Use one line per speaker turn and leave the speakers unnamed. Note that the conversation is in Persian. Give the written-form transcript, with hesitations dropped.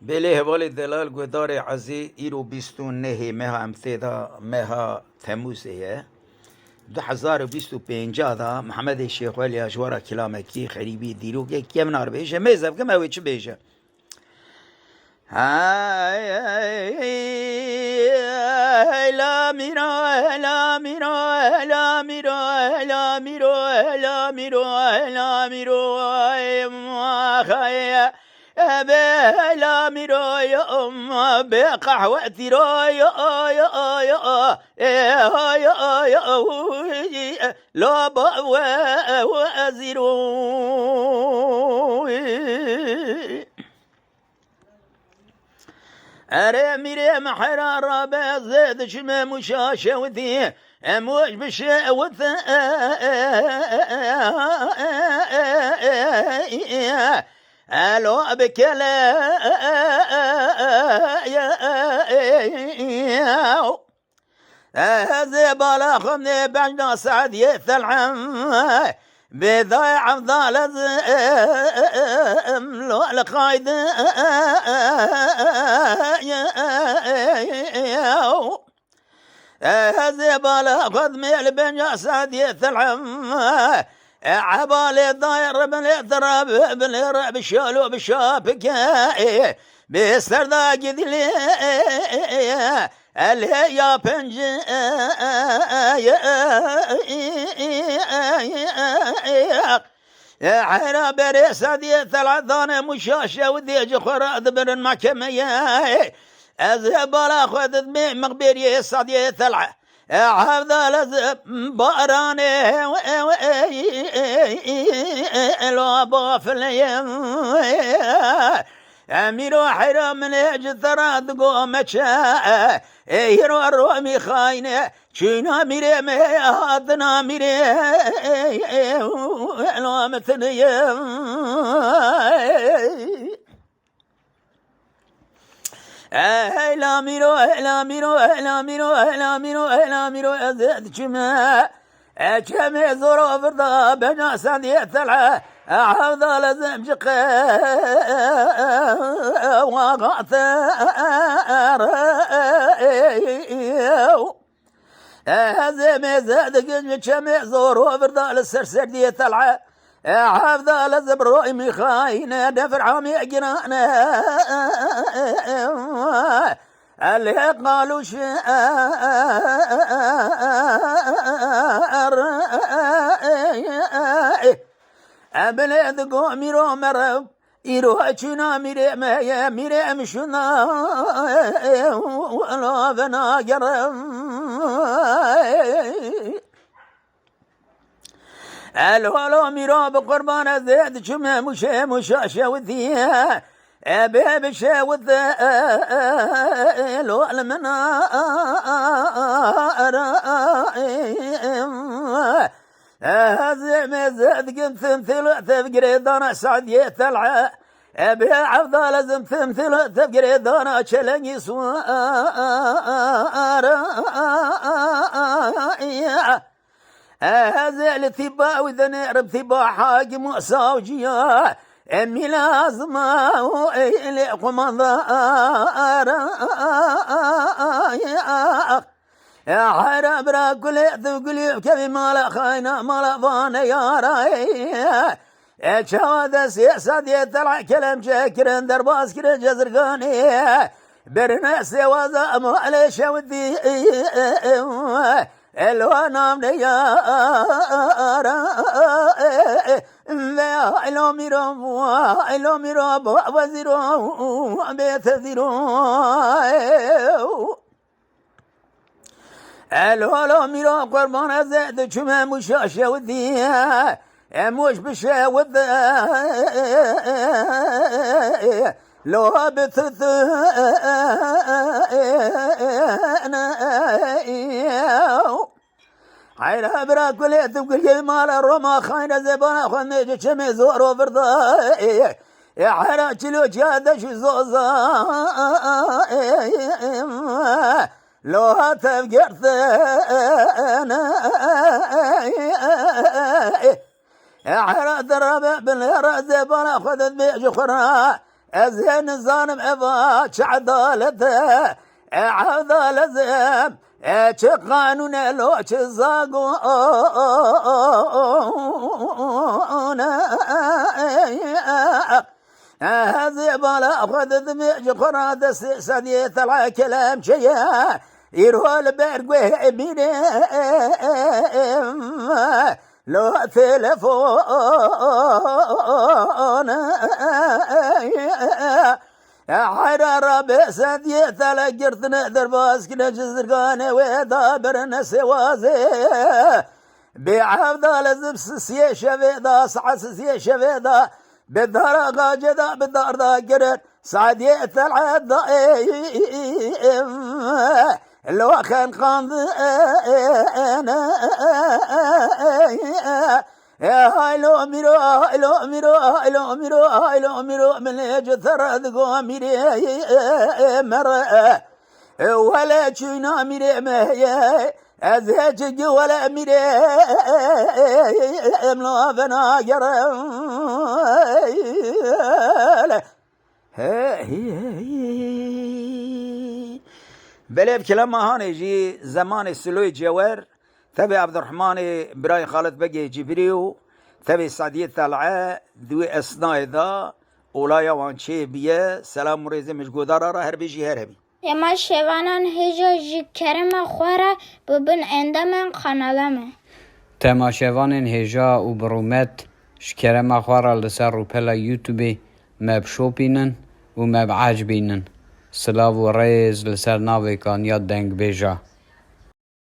بله ولی دلال گدار عزی ایرو بیستون نهی مها امثدا مها تموزه 2025 دا محمد شیخ ولی اجوارا کلامکی خریبی دیرو که کم نار بیشه میزف که موی چه بیشه لا میرو لا میرو لا میرو لا میرو لا میرو لا میرو لا میرو یا بقهوتي رايا لا وزيرو أري ميري محرا رابع زاد شما مشاشة وذي أموش بشاوث ألو بكلا هذا بالا خمني بعدنا سعد يثلعم بضيع افضل لو القايد هذا بالا خدمي البنجا سعد يثلعم عبالي الضاير بن اضرب بن رب شالو بشابك بسردا قدلي اللي يا بنج عينا بريسادي ثلاثان مشاشة وديج خراد بن المحكمة أذهب على خذ دمي مغبري صدي ثلعة هذا لزب باراني لو بافلي أميرو حرام من اجثرات قومتشا يرو الرومي خاينة شينا ميري مهاتنا ميري لو مثني لا ميرو لا ميرو لا ميرو لا ميرو لا ميرو أزد شما كم ظروف رضا بنا سدي ثلعة هذا لازم شقا وغاثر هذا مزاد قد كم ظروف رضا للسرسر دي ثلعة هذا لازم رؤي مخاينة دفر عمي قرانا اللي قالوا شعر أبلاد قوميرو مرب إيرو أشنا ميري مشنا ولا بنا قرب الولو ميرو بقربان زيد شمه مشاشة وذيها أبي شاوذ لو المنار هذا مزاد قم ثمثل تفقري انا سعد يثلع أبي عبد لازم ثمثل تفقري انا شلني سوار هذا الثباء وإذا نعرف ثباء حاكم وصاوجيا أمي لازم إليكم انظار يا حرام راكل ثقلي كبي مالا خاينا مالا فانا يا راي شهادة سياسة يطلع كلام شاكر درباس كر جزرقاني برنا سوازا مالي شودي الوانام نيارا إلو ميرو وزيرو بيتذيرو الو ميرو قربان زاد شما مشاشة وذيها موش بشاوذ لو بثث حيرا برا كل تقول مال الروما خاينة زبانة خنيجة شمي زور وفرضا يا حيرا تلو جادة شو زوزا لو هتفقرت انا يا حيرا درب بالهرا زبانة خذت بيج خرا أزين زانم عباك عدالته عدالة زم قانون لو زاقون هذه بلا أخذ دمج قراد سدية طلع كلام شيا يروى البرقوه بيني لو تلفون حرارة بسدية طلع قرتنا درباس كنا جزرقانة ودابرنا سوازي بعبد لزبس سي شفيدا سعس سي شفيدا بالدار قاجدا بالدار دا قرر سعدية العد لو كان قاند هاي لو ميرو هاي لو ميرو هاي لو ميرو هاي لو ميرو من يجثر ذقو ميري مرة ولا شينا ميري مهي أزهج ولا ميري أملا بناجر بلي بكلام هان يجي زمان سلوي جوار تبي عبد الرحمن براي خالد بقي جبريو تبي سعدية طلعة دوي أصناء ذا ولا وانشي بيه سلام مريزي مش قدارة هربي جي هربي
اما شوانان هجا جی کرم خوره ببن اندمن قنالمه
تما شوانان هجا و برومت شکرم خوره لسر روپلا یوتیوبی مب شوپینن و مب عجبینن سلاو و ریز لسر ناوی کان یاد دنگ بیجا